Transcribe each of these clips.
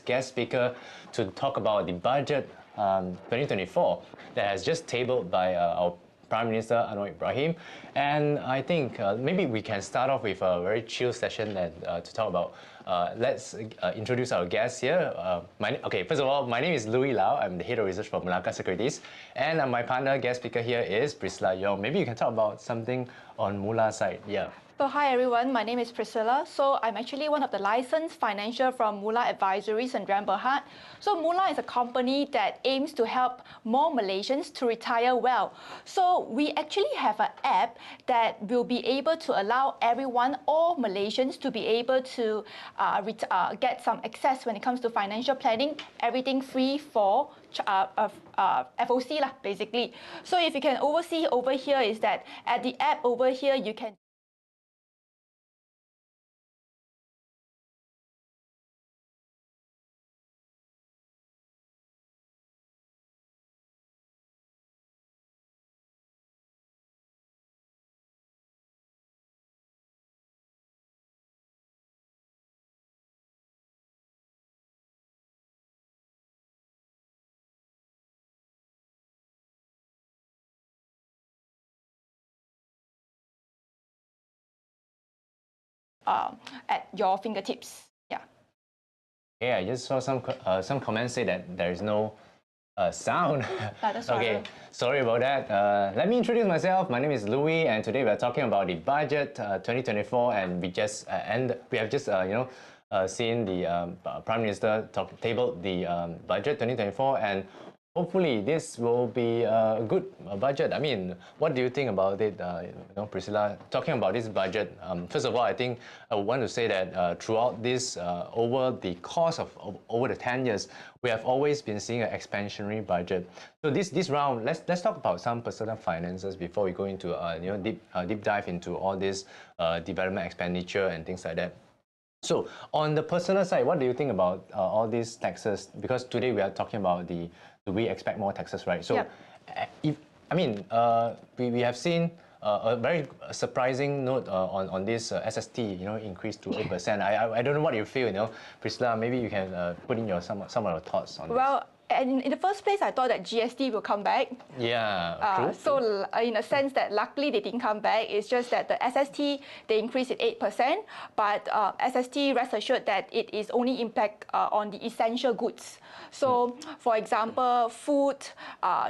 guest speaker to talk about the budget 2024 that has just tabled by our Prime Minister Anwar Ibrahim. And I think maybe we can start off with a very chill session to talk about. Let's introduce our guests here. First of all, my name is Louis Lau. I'm the Head of Research for Melaka Securities. And my partner guest speaker here is Priscilla Yong. Maybe you can talk about something on Mula side. Yeah. So hi everyone, my name is Priscilla. So I'm actually one of the licensed financial from Mula Advisories and Sdn Bhd. So Mula is a company that aims to help more Malaysians to retire well. So we actually have an app that will be able to allow everyone, all Malaysians, to be able to get some access when it comes to financial planning, everything free for FOC basically. So if you can oversee over here is that at the app over here you can at your fingertips. Yeah. Yeah, I just saw some comments say that there is no sound. Okay, sorry about that. Let me introduce myself. My name is Louis, and today we are talking about the budget 2024, and we have just seen the Prime Minister tabled the budget 2024, and hopefully this will be a good budget. I mean, what do you think about it, Priscilla? Talking about this budget, first of all, I think I want to say that throughout this, over the course of over the 10 years, we have always been seeing an expansionary budget. So this round, let's talk about some personal finances before we go into deep dive into all this development expenditure and things like that. So on the personal side, what do you think about all these taxes? Because today we are talking about do we expect more taxes, right? So, yep. We have seen a very surprising note on this SST, increase to 8%. I don't know what you feel, Priscilla. Maybe you can put in some of your thoughts on this. And in the first place, I thought that GST will come back. Yeah, true. So in a sense that luckily they didn't come back. It's just that the SST, they increased it 8%. But SST, rest assured that it is only impact on the essential goods. So for example, food,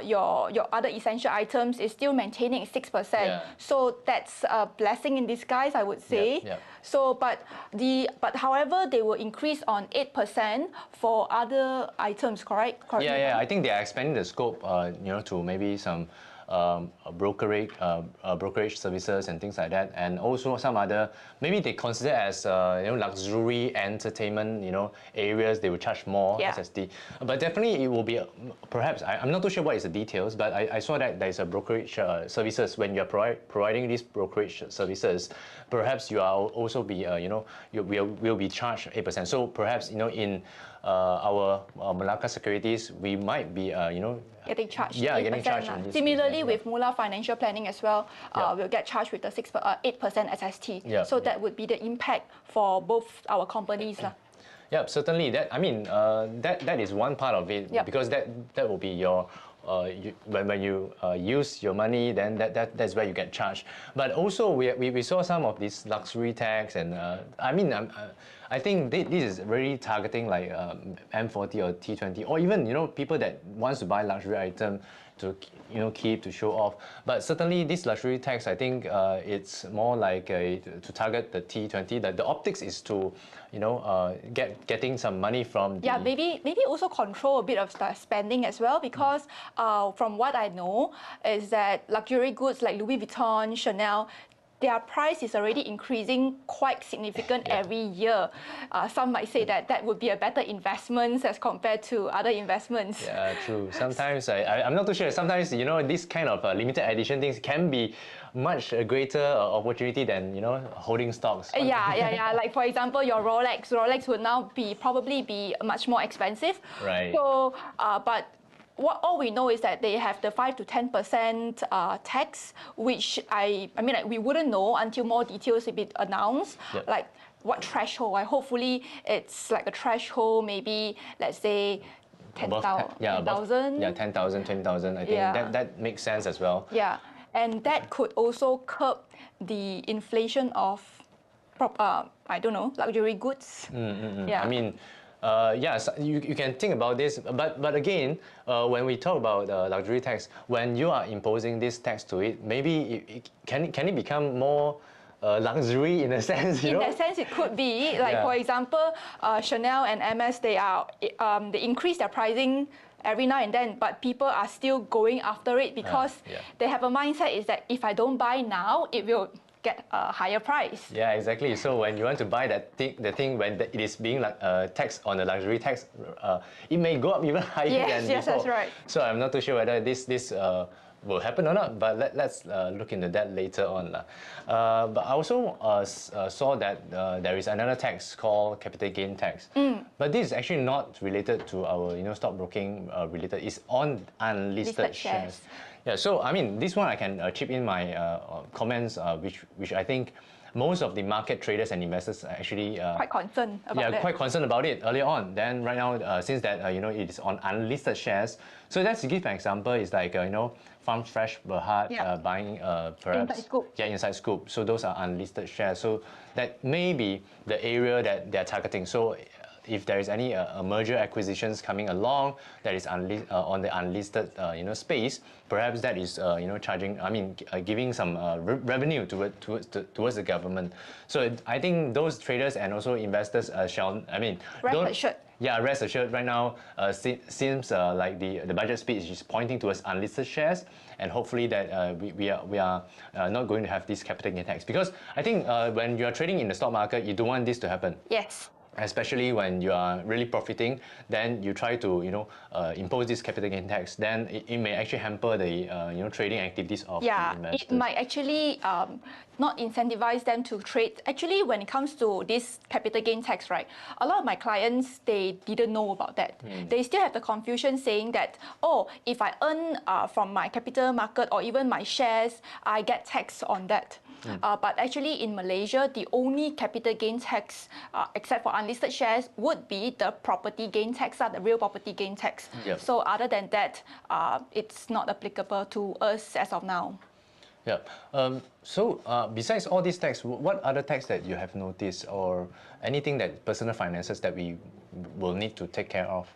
your other essential items is still maintaining 6%. Yeah. So that's a blessing in disguise, I would say. Yeah. So, but however, they will increase on 8% for other items, correct? Yeah. I think they are expanding the scope, to maybe some brokerage services and things like that, and also some other, maybe they consider as luxury entertainment areas. They will charge more SST, but definitely it will be perhaps I'm not too sure what is the details, but I saw that there is a brokerage services. When you are providing these brokerage services, perhaps you are also be you will be charged 8%. So perhaps in our Melaka Securities, we might be getting charged. Yeah, getting charged. Similarly, with Mula Financial Planning as well, we'll get charged with the 8% SST. Yeah. So that would be the impact for both our companies. Yeah, certainly. That is one part of it, because that will be your when you use your money, then that's where you get charged. But also we saw some of this luxury tax, and I think this is really targeting like M40 or T20, or even people that wants to buy luxury item to keep to show off. But certainly this luxury tax, I think it's more like to target the T20. That the optics is to getting some money from the... Yeah, maybe also control a bit of the spending as well, because from what I know is that luxury goods like Louis Vuitton, Chanel, their price is already increasing quite significant every year. Some might say that would be a better investment as compared to other investments. Yeah, true. Sometimes I'm not too sure. Sometimes this kind of limited edition things can be much greater opportunity than holding stocks. Yeah. Like for example, your Rolex would now probably be much more expensive. Right. So, but all we know is that they have the 5 to 10% tax, which we wouldn't know until more details have been announced. Yep. Like what threshold. Hopefully it's like a threshold, maybe let's say 10,000. Yeah, 10,000, 20,000. I think that makes sense as well. Yeah, and that could also curb the inflation of, I don't know, luxury goods. Yeah. I mean, yes, you can think about this, but again, when we talk about luxury tax, when you are imposing this tax to it, maybe can it become more luxury in a sense? In that sense, it could be like, for example, Chanel and Hermes, they increase their pricing every now and then, but people are still going after it because they have a mindset is that if I don't buy now, it will get a higher price. Yeah, exactly. So when you want to buy the thing when it is being like taxed on the luxury tax, it may go up even higher than before. Yes, that's right. So I'm not too sure whether this will happen or not, but let's look into that later on. But I also saw that there is another tax called capital gain tax. But this is actually not related to our stockbroking related. It's on unlisted shares. Yeah, so I mean, this one I can chip in my comments, which I think most of the market traders and investors are actually quite concerned about quite concerned about it earlier on. Then right now, since that it is on unlisted shares, so let's give an example. It's like Farm Fresh Berhad buying perhaps Inside Scoop. So those are unlisted shares. So that may be the area that they're targeting. So if there is any merger acquisitions coming along that is on the unlisted space, perhaps that is charging, giving some revenue towards the government. So I think those traders and also investors rest assured. Yeah, rest assured. Right now, seems like the budget speech is pointing towards unlisted shares, and hopefully that we are not going to have this capital gain tax, because I think when you are trading in the stock market, you don't want this to happen. Yes. Especially when you are really profiting, then you try to impose this capital gain tax. Then it may actually hamper the trading activities of the investors. It might actually not incentivize them to trade. Actually, when it comes to this capital gain tax, right, a lot of my clients, they didn't know about that. They still have the confusion saying that, oh, if I earn from my capital market or even my shares, I get taxed on that. But actually in Malaysia, the only capital gain tax, except for unlisted shares, would be the property gain tax, the real property gain tax. So other than that, it's not applicable to us as of now. Yeah. So besides all these tax, what other tax that you have noticed, or anything that personal finances that we will need to take care of?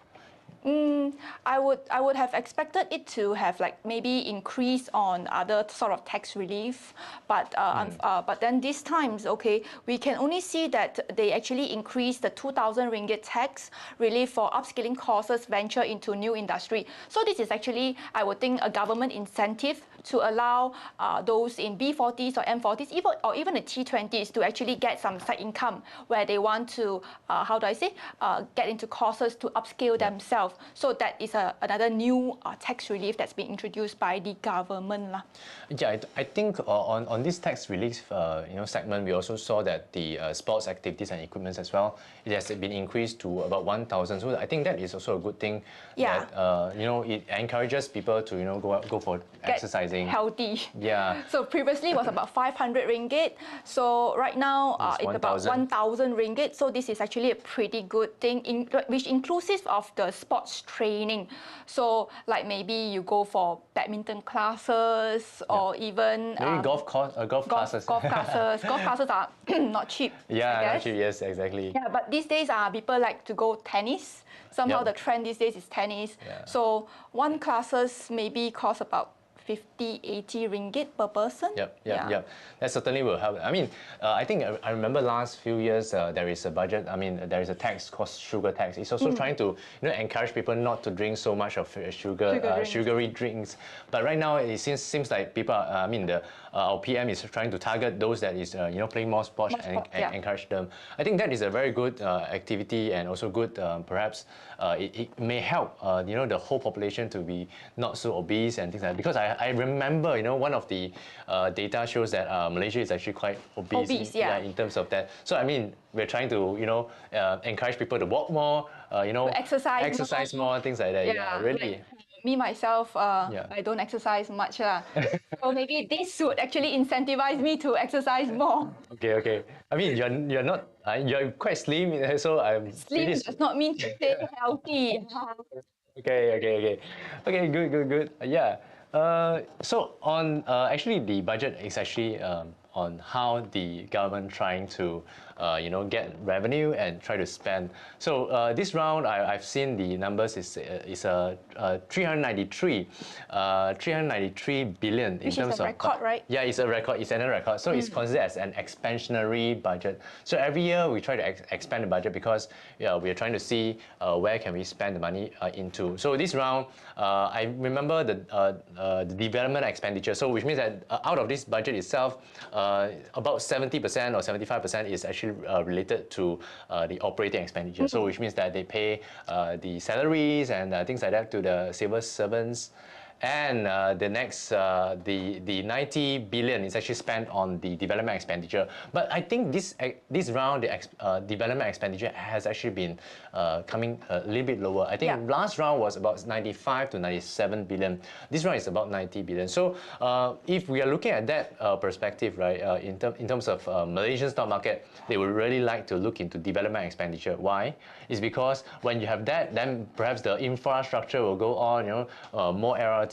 I would have expected it to have like maybe increase on other sort of tax relief, but then these times, okay, we can only see that they actually increased the 2,000 ringgit tax relief for upskilling courses venture into new industry. So this is actually, I would think, a government incentive to allow those in B40s or M40s, even the T20s, to actually get some side income where they want to, get into courses to upskill themselves. So that is another new tax relief that's been introduced by the government. Yeah, I think on this tax relief segment, we also saw that the sports activities and equipment as well, it has been increased to about 1,000. So I think that is also a good thing. Yeah. That it encourages people to go for exercising. Healthy. Yeah. So previously it was about 500 ringgit. So right now it's about 1,000 ringgit. So this is actually a pretty good thing, which inclusive of the sports training. So like maybe you go for badminton classes or even maybe golf classes. Golf classes are not cheap. Yeah, not cheap. Yes, exactly. Yeah, but these days people like to go tennis. Somehow the trend these days is tennis. Yeah. So one classes maybe cost about 50, 80 ringgit per person. Yep. That certainly will help. I think I remember last few years there is a budget. there is a tax called sugar tax. It's also trying to encourage people not to drink so much of sugary drinks. But right now it seems like people are, our PM is trying to target those that is playing more sports and encourage them. I think that is a very good activity, and also good perhaps it may help the whole population to be not so obese and things like that. Because I remember one of the data shows that Malaysia is actually quite obese in terms of that. So we're trying to encourage people to walk more, exercise more, things like that. Yeah, really. me myself, I don't exercise much. So maybe this would actually incentivize me to exercise more. Okay. I mean, you're not you're quite slim, so I'm Slim does not mean to stay healthy. Okay. Good. Yeah. So on actually the budget is actually on how the government trying to get revenue and try to spend. So this round I've seen the numbers is 393 billion in Which terms is a of record, right? Yeah, it's a record. It's another record. So it's considered as an expansionary budget. So every year we try to expand the budget because we are trying to see where can we spend the money into. So this round, I remember the development expenditure. So which means that out of this budget itself, about 70% or 75% is actually related to the operating expenditure. So which means that they pay the salaries and things like that to the civil servants. And the next, the 90 billion is actually spent on the development expenditure. But I think this round, the development expenditure has actually been coming a little bit lower. I think last round was about 95 to 97 billion. This round is about 90 billion. So if we are looking at that perspective, right, in terms of Malaysian stock market, they would really like to look into development expenditure. Why? It's because when you have that, then perhaps the infrastructure will go on, more MRT,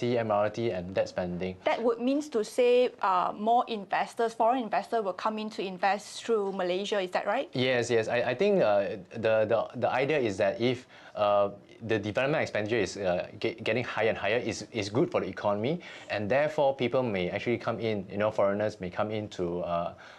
and debt spending. That would mean to say more investors, foreign investors will come in to invest through Malaysia, is that right? Yes. I think the idea is that if the development expenditure is getting higher and higher, is good for the economy, and therefore people may actually come in, foreigners may come into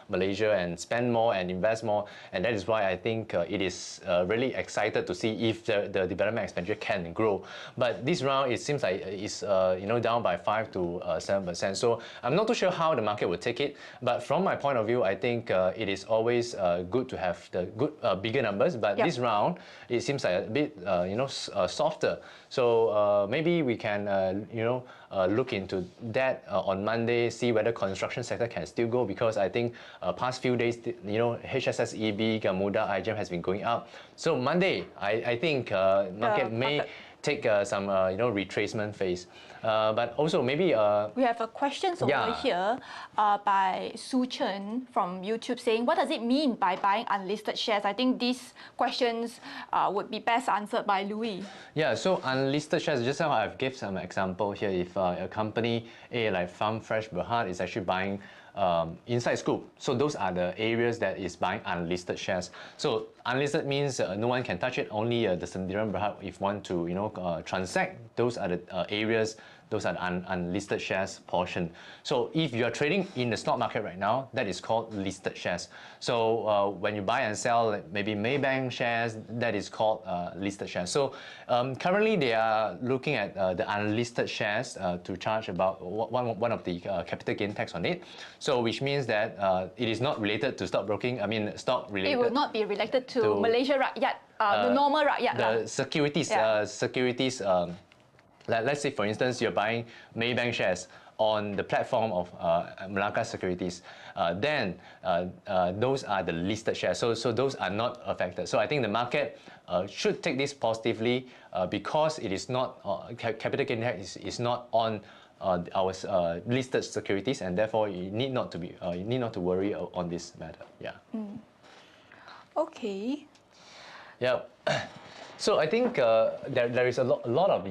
Malaysia and spend more and invest more, and that is why I think it is really excited to see if the development expenditure can grow. But this round, it seems like it's down by 5 to 7%. So I'm not too sure how the market will take it. But from my point of view, I think it is always good to have the good bigger numbers. But this round, it seems like a bit softer. So maybe we can look into that on Monday, see whether construction sector can still go, because I think past few days, HSSEB, Gamuda, IGM has been going up. So Monday, I think market may take some retracement phase. But also maybe we have a question over here by Su Chen from YouTube saying, what does it mean by buying unlisted shares? I think these questions would be best answered by Louis. Yeah, so unlisted shares, just how I've given some example here. If a company A like Farm Fresh Berhad is actually buying Inside Scoop, so those are the areas that is buying unlisted shares. So unlisted means no one can touch it, only the Sendirian Berhad if want to transact. Those are the areas, those are the unlisted shares portion. So if you are trading in the stock market right now, that is called listed shares. So when you buy and sell maybe Maybank shares, that is called listed shares. So currently they are looking at the unlisted shares to charge about one of the capital gain tax on it. So which means that it is not related to stockbroking. I mean, stock related. It would not be related to Malaysia Rakyat, the normal Rakyat. The securities. Let's say, for instance, you're buying Maybank shares on the platform of Melaka Securities, then those are the listed shares. So those are not affected. So I think the market should take this positively because it is not capital gain tax is not on our listed securities, and therefore you need not to worry on this matter. Yeah. Okay. Yeah. So I think there is a lot of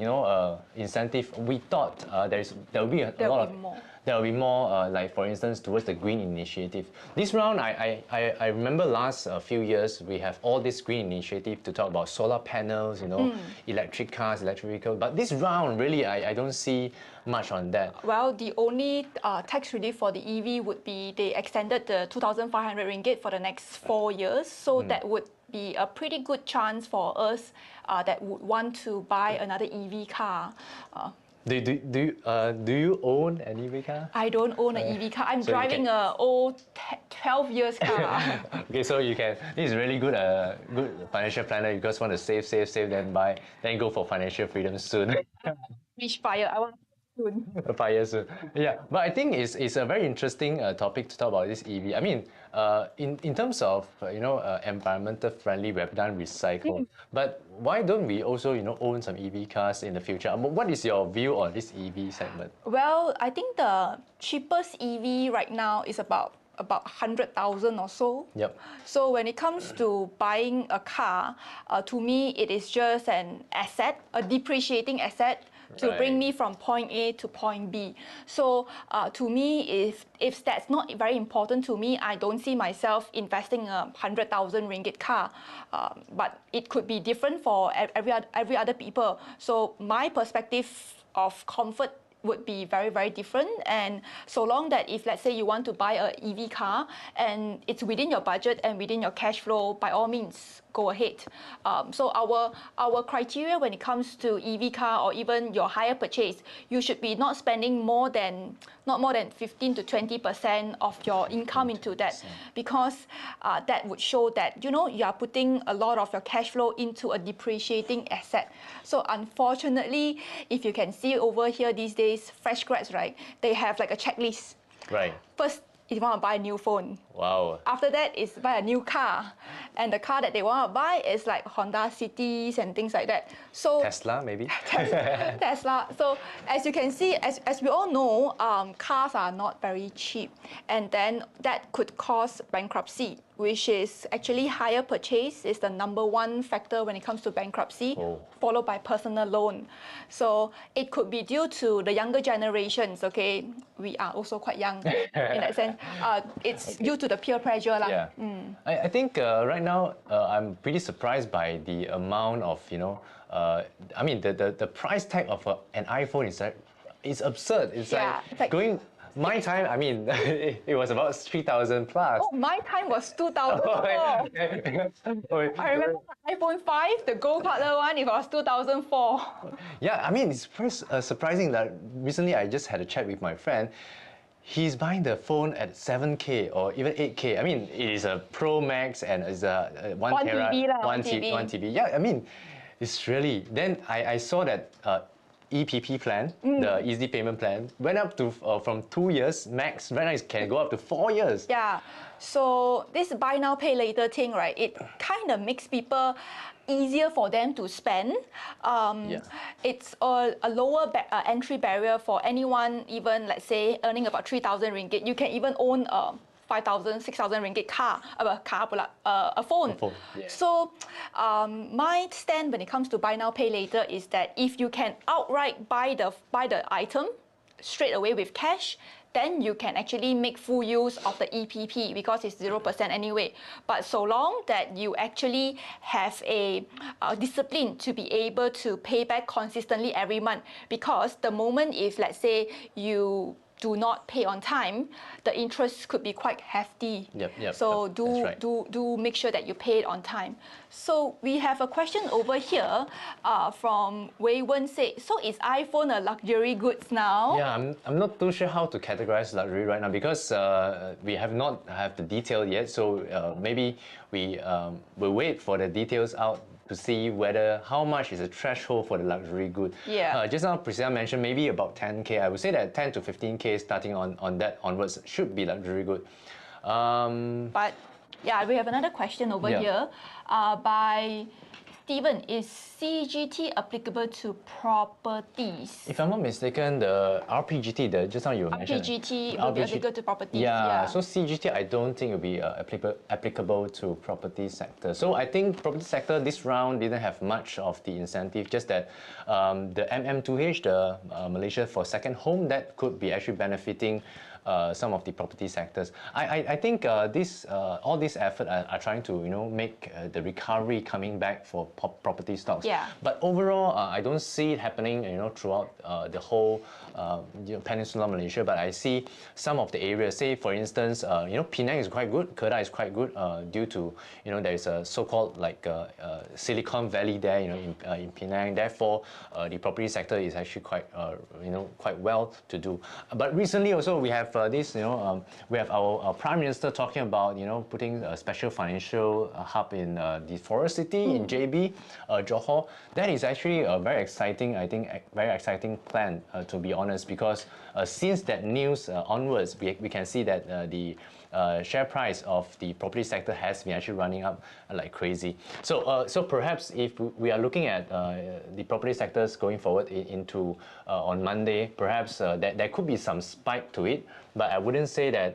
incentive. We thought there will be a lot of more. There will be more, like for instance, towards the green initiative. This round, I remember last few years we have all this green initiative to talk about solar panels, electric cars, electric vehicles. But this round, really, I don't see much on that. Well, the only tax relief for the EV would be they extended the 2,500 ringgit for the next 4 years. So that would be a pretty good chance for us that would want to buy another EV car. Do you own an EV car? I don't own an EV car. I'm driving an old 12 years car. Okay, so you can. This is really good. Good financial planner. You just want to save, then buy, then go for financial freedom soon. Rich buyer. I want soon. 5 years soon. Yeah, but I think it's a very interesting topic to talk about this EV. I mean, in terms of environmental friendly, we have done recycle. But why don't we also own some EV cars in the future? What is your view on this EV segment? Well, I think the cheapest EV right now is about 100,000 or so. Yep. So when it comes to buying a car, to me it is just an asset, a depreciating asset to bring me from point A to point B. So to me, if that's not very important to me, I don't see myself investing a 100,000 ringgit car. But it could be different for every other people. So my perspective of comfort would be very, very different. And so long that if, let's say, you want to buy a EV car and it's within your budget and within your cash flow, by all means, go ahead. So our criteria when it comes to EV car or even your hire purchase, you should be not spending not more than 15 to 20% of your income into that, because that would show that you are putting a lot of your cash flow into a depreciating asset. So unfortunately, if you can see over here these days, fresh grads, right, they have like a checklist. Right. First, if you want to buy a new phone. Wow. After that is buy a new car. And the car that they want to buy is like Honda Cities and things like that. So Tesla, maybe? Tesla. So as you can see, as we all know, cars are not very cheap. And then that could cause bankruptcy, which is actually hire purchase is the #1 factor when it comes to bankruptcy, followed by personal loan. So it could be due to the younger generations, okay? We are also quite young in that sense. It's due to the peer pressure. Yeah. I think right now I'm pretty surprised by the amount of, I mean, the price tag of an iPhone is absurd. It's like going... My time, I mean, it was about 3,000 plus. Oh, my time was 2004. I remember the iPhone 5, the gold color one, it was 2004. Yeah, I mean, it's first surprising that recently I just had a chat with my friend. He's buying the phone at 7K or even 8K. I mean, it is a Pro Max and it's a 1 tera, TB 1 TB. Yeah, I mean, it's really... Then I saw that EPP plan, the easy payment plan, went up to from 2 years max. Right now it can go up to 4 years. Yeah. So this buy now pay later thing, right? It kind of makes people easier for them to spend. It's a lower entry barrier for anyone, even let's say earning about 3,000 ringgit. You can even own a 5,000, 6,000 ringgit a phone. Yeah. So my stand when it comes to buy now pay later is that if you can outright buy the item straight away with cash, then you can actually make full use of the EPP because it's 0% anyway. But so long that you actually have a discipline to be able to pay back consistently every month, because the moment if, let's say, you do not pay on time, the interest could be quite hefty. Yep, so right. do make sure that you pay it on time. So we have a question over here from Wei Wen say, so is iPhone a luxury goods now? Yeah, I'm not too sure how to categorize luxury right now because we have not have the detail yet. So maybe we will wait for the details out to see how much is the threshold for the luxury good. Yeah. Just now Priscilla mentioned maybe about 10K. I would say that 10 to 15K starting on that onwards should be luxury good. But yeah, we have another question over here by Stephen. Is CGT applicable to properties? If I'm not mistaken, the RPGT, just now you mentioned. RPGT will be applicable to properties. Yeah, so CGT I don't think will be applicable to property sector. So I think property sector this round didn't have much of the incentive, just that the MM2H, the Malaysia for Second Home, that could be actually benefiting some of the property sectors. I think all these efforts are trying to make the recovery coming back for property stocks. Yeah. But overall, I don't see it happening throughout the whole Peninsular Malaysia. But I see some of the areas. Say for instance, Penang is quite good. Kedah is quite good due to there is a so-called like Silicon Valley there in Penang. Therefore, the property sector is actually quite quite well to do. But recently also we have have this, we have our Prime Minister talking about, putting a special financial hub in the Forest City in JB, Johor. That is actually a very exciting, I think, very exciting plan, to be honest, because since that news onwards, we can see that the share price of the property sector has been actually running up like crazy. So, so perhaps if we are looking at the property sectors going forward into on Monday, perhaps there could be some spike to it, but I wouldn't say that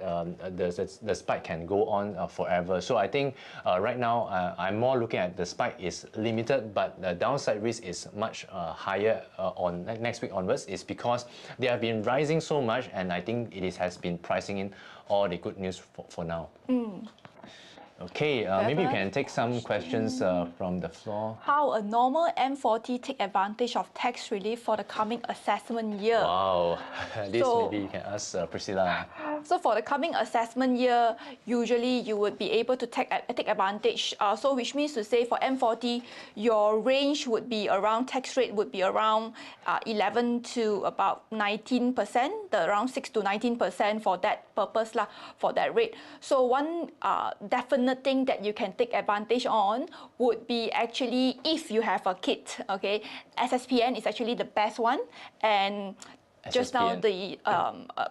the spike can go on forever. So I think right now I'm more looking at the spike is limited, but the downside risk is much higher on next week onwards. Is because they have been rising so much, and I think it has been pricing in all the good news for now. Okay, maybe you can take some questions from the floor. How a normal M40 take advantage of tax relief for the coming assessment year? Wow, this maybe you can ask Priscilla. So for the coming assessment year, usually you would be able to take advantage. So which means to say for M40, your range would be around, tax rate would be around 11 to about 19%, around 6 to 19% for that purpose, for that rate. So one definite thing that you can take advantage on would be actually if you have a kid, okay? SSPN is actually the best one. And just now, the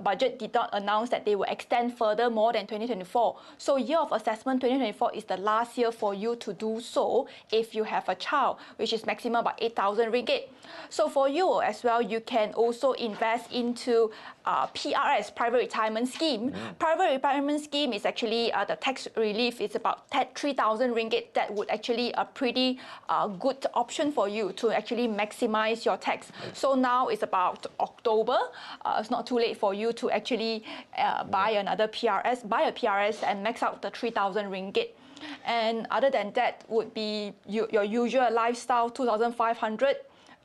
budget did not announce that they will extend further more than 2024. So year of assessment 2024 is the last year for you to do so if you have a child, which is maximum about 8,000 ringgit. So for you as well, you can also invest into PRS, Private Retirement Scheme. Private Retirement Scheme is actually, the tax relief is about 3,000 ringgit. That would actually a pretty good option for you to actually maximize your tax. So now it's about October. It's not too late for you to actually buy another PRS, buy a PRS and max out the 3,000 ringgit. And other than that would be your usual lifestyle, 2,500.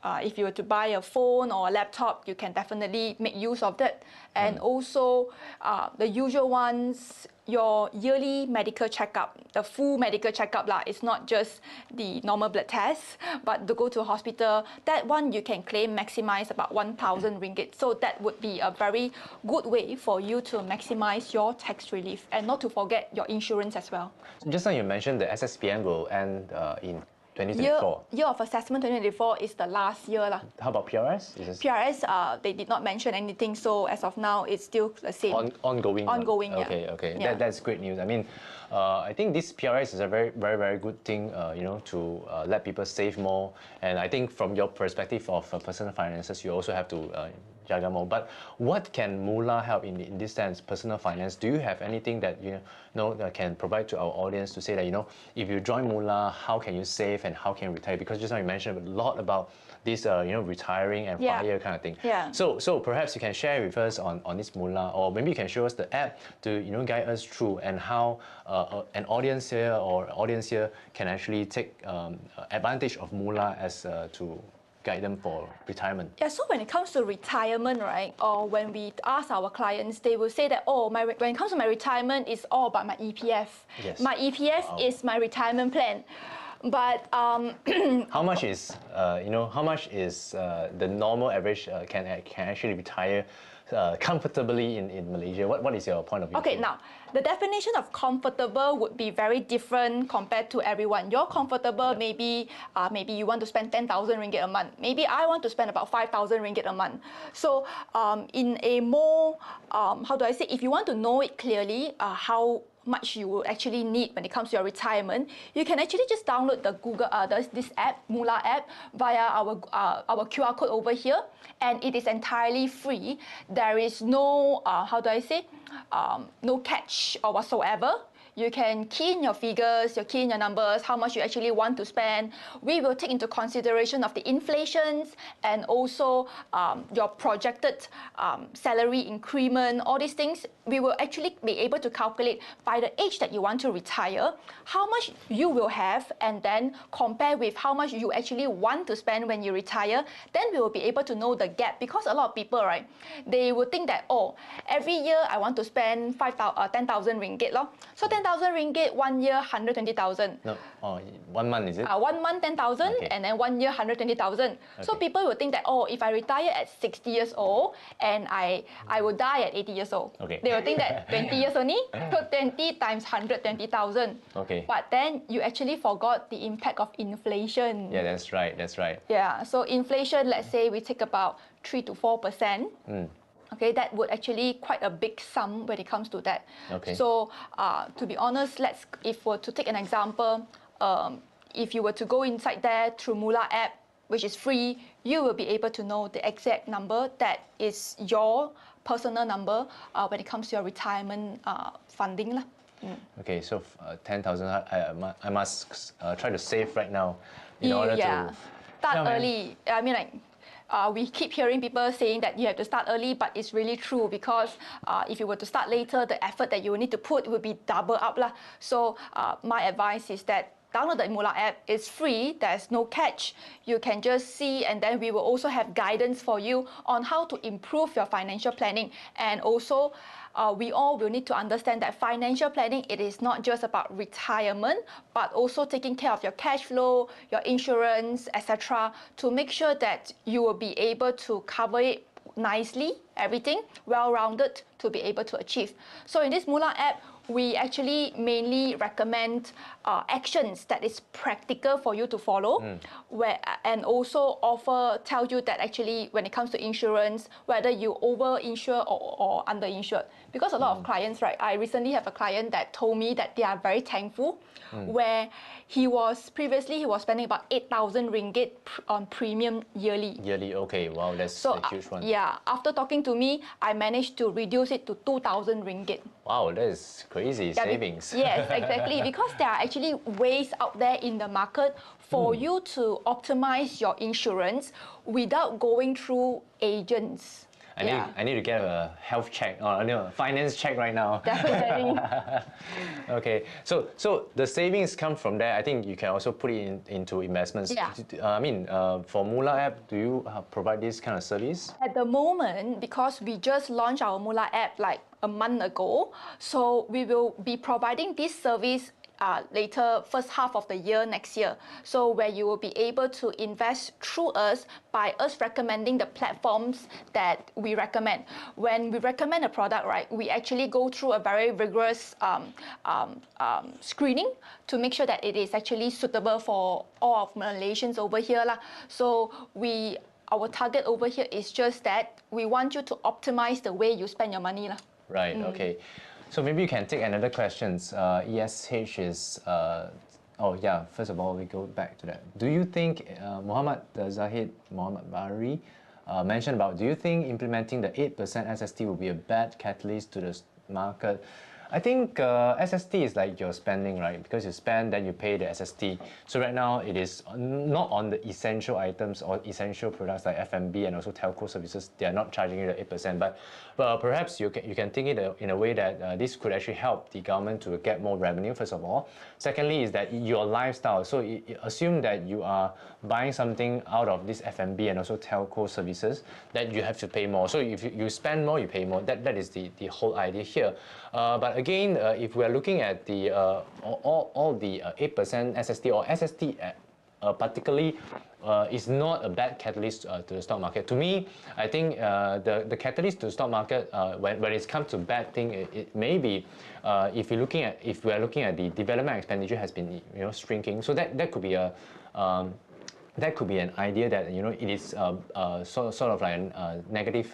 If you were to buy a phone or a laptop, you can definitely make use of that. And also the usual ones, your yearly medical checkup, the full medical checkup it's not just the normal blood test, but to go to a hospital, that one you can claim maximize about 1,000 ringgit. So that would be a very good way for you to maximize your tax relief, and not to forget your insurance as well. Just now you mentioned the SSPN will end in 2024. Year of assessment 2024 is the last year. How about PRS? PRS, they did not mention anything, so as of now, it's still the same. Ongoing? Ongoing, okay, yeah. Okay, yeah. That's great news. I mean, I think this PRS is a very, very, very good thing, to let people save more. And I think from your perspective of personal finances, you also have to jaga more. But what can Mula help in this sense, personal finance? Do you have anything that that can provide to our audience to say that if you join Mula, how can you save and how can you retire? Because just now you mentioned a lot about this retiring and FIRE kind of thing. Yeah. So perhaps you can share with us on this Mula, or maybe you can show us the app to guide us through, and how an audience here can actually take advantage of Mula as to guide them for retirement. Yeah, so when it comes to retirement, right, or when we ask our clients, they will say that, when it comes to my retirement, it's all about my EPF. Yes. My EPF is my retirement plan. But how much is the normal average can actually retire comfortably in Malaysia? What is your point of view? Okay, now the definition of comfortable would be very different compared to everyone. You're comfortable, maybe you want to spend 10,000 ringgit a month. Maybe I want to spend about 5,000 ringgit a month. So in a more, how do I say, if you want to know it clearly, how much you will actually need when it comes to your retirement, you can actually just download the Google this app, Mula app, via our QR code over here, and it is entirely free. There is no how do I say, no catch or whatsoever. You can key in your figures, you key in your numbers, how much you actually want to spend. We will take into consideration of the inflations and also your projected salary increment, all these things. We will actually be able to calculate by the age that you want to retire, how much you will have, and then compare with how much you actually want to spend when you retire. Then we will be able to know the gap, because a lot of people, right, they will think that, every year I want to spend 10,000 ringgit. So then 10,000 ringgit, 1 year 120,000. No, 1 month is it? 1 month 10,000, okay. and then 1 year 120,000. Okay. So people will think that, oh, if I retire at 60 years old and I will die at 80 years old. Okay. They will think that 20 years only, so 20 times 120,000. Okay. But then you actually forgot the impact of inflation. Yeah, that's right. That's right. Yeah. So inflation, let's say we take about 3 to 4%. Okay, that would actually quite a big sum when it comes to that. Okay. So to be honest, if we're to take an example, if you were to go inside there through Mula app, which is free, you will be able to know the exact number that is your personal number when it comes to your retirement funding. Okay, so 10,000, I must try to save right now in order to start early. I mean, like, we keep hearing people saying that you have to start early, but it's really true because if you were to start later, the effort that you will need to put will be double up. So my advice is that download the Mula app. It's free. There's no catch. You can just see, and then we will also have guidance for you on how to improve your financial planning. And also, we all will need to understand that financial planning, it is not just about retirement, but also taking care of your cash flow, your insurance, etc., to make sure that you will be able to cover it nicely, everything well-rounded to be able to achieve. So in this Mula app, we actually mainly recommend actions that is practical for you to follow, and also tell you that actually when it comes to insurance, whether you over-insure or under-insured. Because a lot of clients, right, I recently have a client that told me that they are very thankful, where he was spending about 8,000 ringgit on premium yearly. Yearly, okay, wow, that's a huge one. Yeah, after talking to me, I managed to reduce it to 2,000 ringgit. Wow, that is crazy savings. Yes, exactly. Because there are actually ways out there in the market for you to optimize your insurance without going through agents. I need to get a health check or a finance check right now. Definitely. Okay, so the savings come from there. I think you can also put it into investments. Yeah. I mean, for Mula app, do you provide this kind of service? At the moment, because we just launched our Mula app like a month ago, so we will be providing this service later first half of the year next year. So where you will be able to invest through us by us recommending the platforms that we recommend. When we recommend a product, right, we actually go through a very rigorous screening to make sure that it is actually suitable for all of Malaysians over here. So our target over here is just that we want you to optimize the way you spend your money. Right, okay. So maybe you can take another questions. ESH is, first of all, we go back to that. Do you think, Muhammad Zahid Muhammad Bari mentioned about, do you think implementing the 8% SST will be a bad catalyst to the market? I think SST is like your spending, right? Because you spend, then you pay the SST. So right now, it is not on the essential items or essential products like F&B and also telco services. They are not charging you the 8%. But perhaps you can think it in a way that this could actually help the government to get more revenue, first of all. Secondly, is that your lifestyle. So assume that you are buying something out of this F&B and also telco services, that you have to pay more. So if you spend more, you pay more. That is the whole idea here. But again, if we are looking at the all the 8% SST or SST particularly is not a bad catalyst to the stock market. To me, I think the catalyst to the stock market when it comes to bad thing, it may be if we are looking at the development expenditure has been shrinking. So that could be a that could be an idea that it is sort of like a negative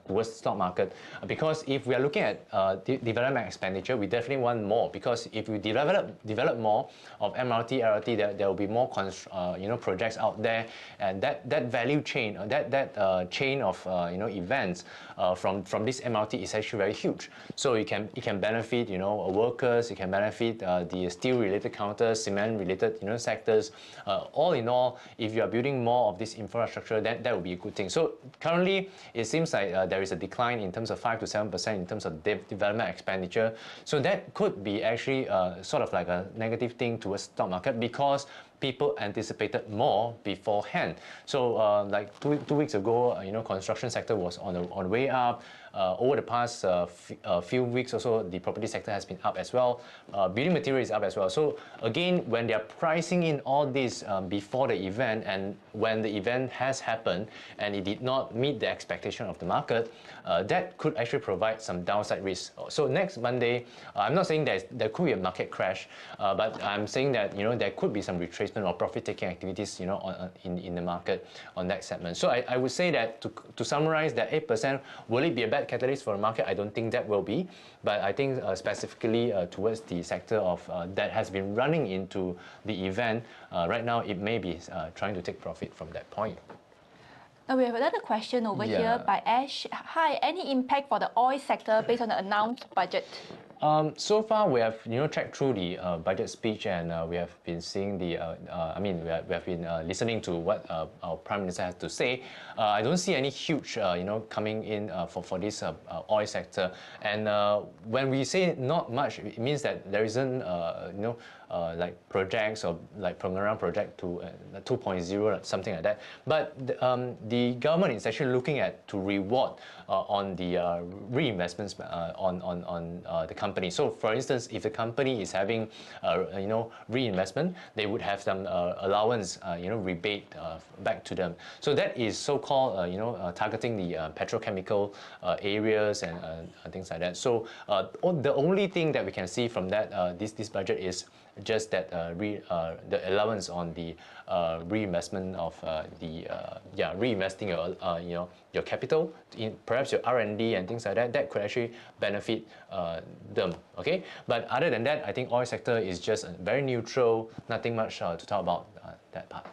towards the stock market, because if we are looking at development expenditure, we definitely want more, because if we develop more of MRT, LRT, there will be more projects out there, and that value chain, that chain of events from this MRT is actually very huge. So it can benefit workers, it can benefit the steel related counters, cement related sectors. All in all, if you are building more of this infrastructure, that will be a good thing. So currently, it seems like there is a decline in terms of 5 to 7% in terms of development expenditure. So that could be actually sort of like a negative thing towards stock market, because people anticipated more beforehand. So like two weeks ago, you know, construction sector was on the way up. Over the past few weeks or so, the property sector has been up as well. Building material is up as well. So again, when they are pricing in all this before the event, and when the event has happened and it did not meet the expectation of the market, that could actually provide some downside risk. So next Monday, I'm not saying that there could be a market crash, but I'm saying that, you know, there could be some retracement or profit-taking activities, you know, in the market on that segment. So I would say that to summarize, that 8%, will it be a bad catalyst for the market? I don't think that will be, but I think specifically towards the sector of that has been running into the event, right now it may be trying to take profit from that point. Now we have another question over here by Ash. Hi, any impact for the oil sector based on the announced budget? So far, we have, you know, tracked through the budget speech, and we have been seeing the. I mean, we have been listening to what our Prime Minister has to say. I don't see any huge, you know, coming in for this oil sector. And when we say not much, it means that there isn't, you know, like projects or like Pengerang project to 2.0, something like that. But the government is actually looking at to reward on the reinvestments on the company. So, for instance, if the company is having you know, reinvestment, they would have some allowance, you know, rebate back to them. So that is so-called, you know, targeting the petrochemical areas and things like that. So the only thing that we can see from that this budget is just that the allowance on the reinvestment of reinvesting your you know, your capital in perhaps your R&D and things like that. That could actually benefit them. Okay, but other than that, I think oil sector is just very neutral. Nothing much to talk about that part.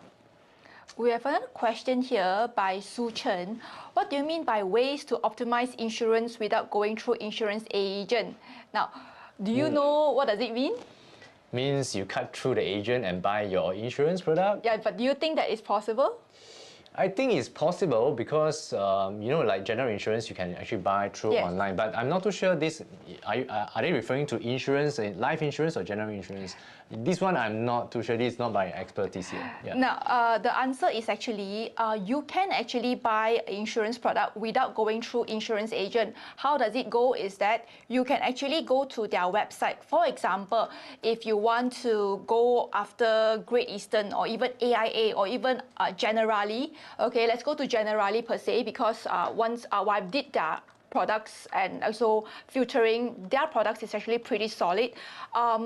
We have another question here by Su Chen. What do you mean by ways to optimize insurance without going through insurance agent? Now, do you know what does it mean? Means you cut through the agent and buy your insurance product? Yeah, but do you think that is possible? I think it's possible because, you know, like general insurance, you can actually buy through online. But I'm not too sure this, are they referring to insurance, life insurance or general insurance? This one, I'm not too sure. This is not my expertise here. Yeah. Now, the answer is actually, you can actually buy an insurance product without going through insurance agent. How does it go is that you can actually go to their website. For example, if you want to go after Great Eastern or even AIA or even Generali, okay, let's go to Generali per se, because once I did their products and also filtering their products is actually pretty solid.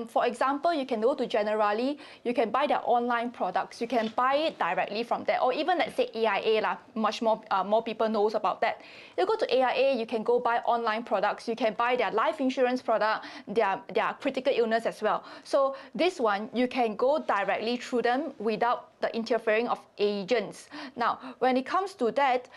For example, you can go to Generali, you can buy their online products, you can buy it directly from there, or even let's say AIA, much more people knows about that. You go to AIA, you can go buy online products, you can buy their life insurance product, their critical illness as well. So this one, you can go directly through them without the interfering of agents. Now, when it comes to that,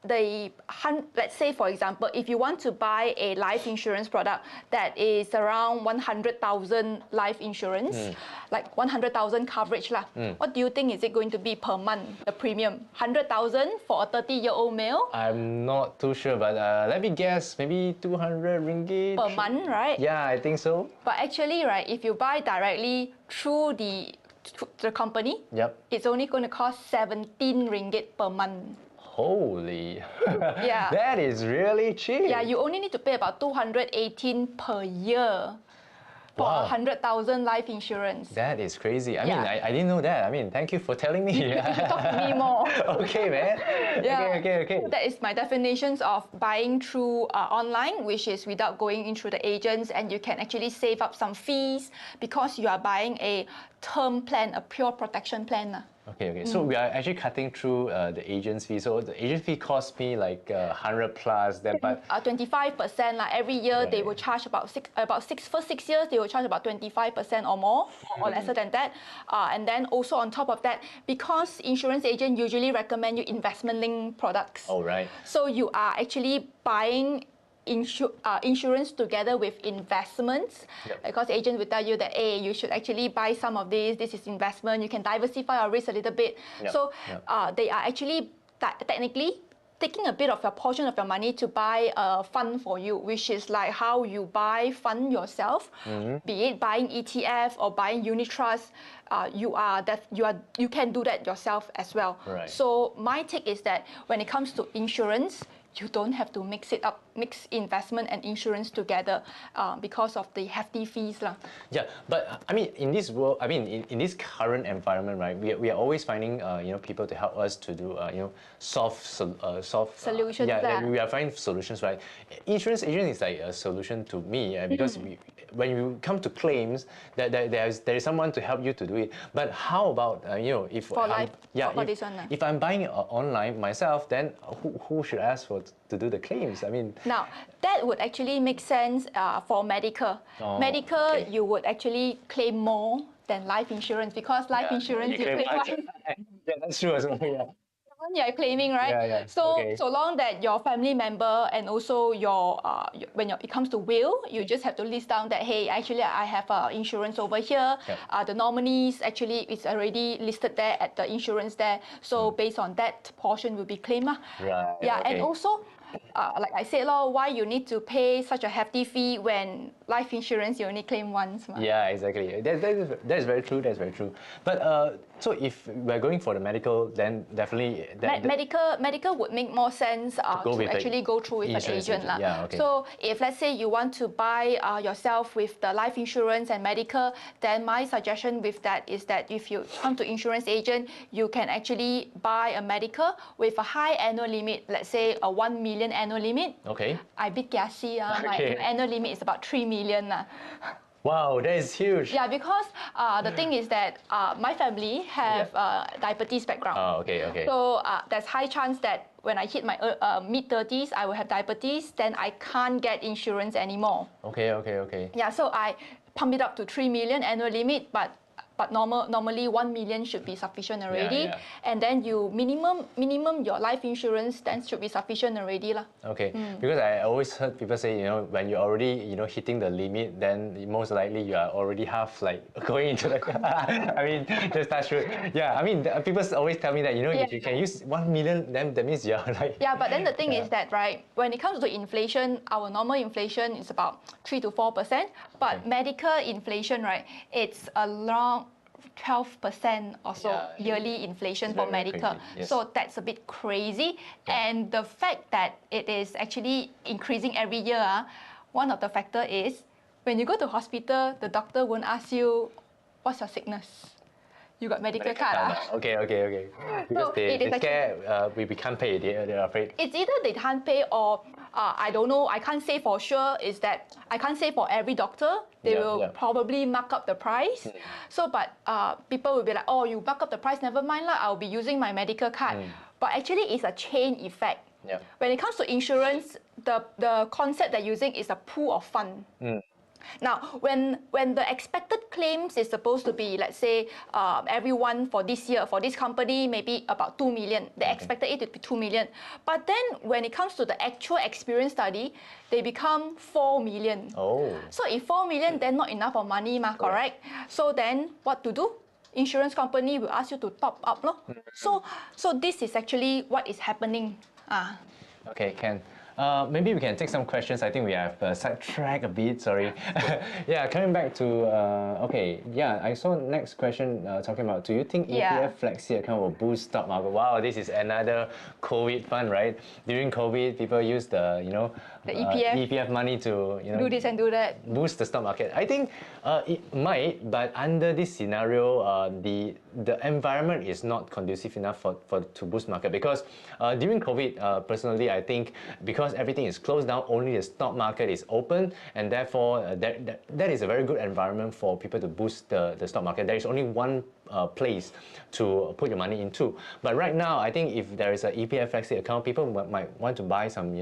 let's say, for example, if you want to buy a life insurance product that is around 100,000 life insurance, like 100,000 coverage lah. What do you think is it going to be per month, the premium? 100,000 for a 30-year-old male? I'm not too sure, but let me guess, maybe 200 ringgit? Per month, right? Yeah, I think so. But actually, right, if you buy directly through the company, it's only going to cost 17 ringgit per month. Holy, yeah, that is really cheap. Yeah, you only need to pay about 218 per year for 100,000 life insurance. That is crazy. I mean, I didn't know that. I mean, thank you for telling me. You talk to me more. Okay, man. Yeah. Okay. That is my definitions of buying through online, which is without going in through the agents, and you can actually save up some fees because you are buying a term plan, a pure protection plan. Okay. So we are actually cutting through the agent's fee. So the agent fee cost me like 100 plus. Then, but 25%. Like every year, they will charge about for 6 years, they will charge about 25% or more, or lesser than that. And then also on top of that, because insurance agent usually recommend you investment-linked products. Oh, right. So you are actually buying insurance together with investments, because agents will tell you that, hey, you should actually buy some of this. This is investment. You can diversify your risk a little bit. So they are actually technically taking a bit of a portion of your money to buy a fund for you, which is like how you buy fund yourself, be it buying ETF or buying unit trust. You can do that yourself as well. Right. So my take is that when it comes to insurance, you don't have to mix investment and insurance together because of the hefty fees lah. Yeah, but I mean, in this world, I mean, in this current environment, right? We are always finding, people to help us to do, soft solutions. We are finding solutions, right? Insurance agent is like a solution to me because when you come to claims, there is someone to help you to do it. But how about if for life, for this one, if I'm buying online myself, then who should I ask for to do the claims? I mean, now that would actually make sense for medical. Medical, okay. you would actually claim more than life insurance because life insurance you claim once. Yeah, that's true as well. Yeah. You're claiming, right? Yeah. So okay. so long that your family member and also it comes to will, you just have to list down that, hey, actually I have insurance over here. Yep. The nominees actually it's already listed there at the insurance there. So based on that portion will be claimed. Right. Yeah, okay. and also like I said, why you need to pay such a hefty fee when life insurance you only claim once? Yeah, exactly. That is very true. That's very true. But so if we're going for the medical, then definitely medical would make more sense to actually go through with an agent. Yeah, okay. So if let's say you want to buy yourself with the life insurance and medical, then my suggestion with that is that if you come to insurance agent, you can actually buy a medical with a high annual limit, let's say a 1 million annual limit. Okay. I bit kiasi, my annual limit is about 3 million. Wow, that is huge. Yeah, because the thing is that my family have diabetes background. Oh, okay. So there's high chance that when I hit my mid-30s, I will have diabetes, then I can't get insurance anymore. Okay. Yeah, so I pump it up to 3 million annual limit, but normally 1 million should be sufficient already. Yeah. And then you minimum your life insurance then should be sufficient already lah. Okay, because I always heard people say, when you're already, hitting the limit, then most likely you are already half like going into the. I mean, that's true. Yeah, I mean, people always tell me that if you can use 1 million, then that means you're like. Yeah, but then the thing is that when it comes to inflation, our normal inflation is about 3 to 4%, but medical inflation, it's around 12% or so yearly inflation for medical. Yes. So that's a bit crazy. Yeah. And the fact that it is actually increasing every year, one of the factor is when you go to hospital, the doctor won't ask you, what's your sickness? You got medical card. Okay. Because So they scare we can't pay, they're afraid. It's either they can't pay or I don't know, I can't say for sure, is that I can't say for every doctor, they will probably mark up the price. So, but people will be like, oh, you mark up the price, never mind lah, I'll be using my medical card. But actually it's a chain effect. Yeah. When it comes to insurance, the concept they're using is a pool of fund. Now, when the expected claims is supposed to be, let's say, everyone for this year, for this company, maybe about 2 million. They expected it to be 2 million. But then when it comes to the actual experience study, they become 4 million. Oh. So if 4 million, then not enough of money, correct? So then what to do? Insurance company will ask you to top up. So this is actually what is happening. Okay, Ken. Maybe we can take some questions. I think we have sidetracked a bit, sorry. Yeah, coming back to, I saw next question talking about, do you think EPF Flexi account will boost stock market? Wow, this is another COVID fund, right? During COVID, people use the EPF money to, do this and do that. Boost the stock market. I think it might, but under this scenario, the environment is not conducive enough to boost market because during COVID, personally, I think because everything is closed down, only the stock market is open, and therefore that is a very good environment for people to boost the stock market. There is only one place to put your money into. But right now, I think if there is an EPF Flexi account, people might want to buy some,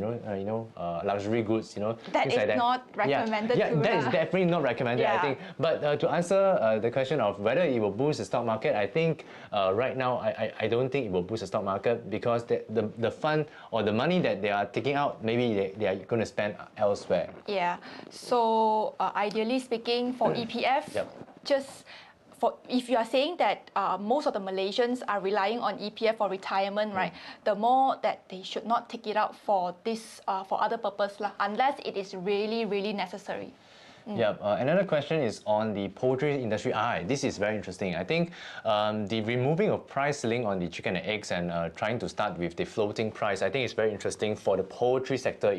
luxury goods, That things is like that. not recommended. Yeah, that is definitely not recommended, I think. But to answer the question of whether it will boost the stock market, I think right now, I don't think it will boost the stock market because the fund or the money that they are taking out, maybe they are going to spend elsewhere. Yeah. So ideally speaking, for EPF, just if you are saying that most of the Malaysians are relying on EPF for retirement, right? The more that they should not take it out for this for other purpose lah, unless it is really, really necessary. Yeah, another question is on the poultry industry. This is very interesting. I think the removing of price ceiling on the chicken and eggs and trying to start with the floating price, I think is very interesting for the poultry sector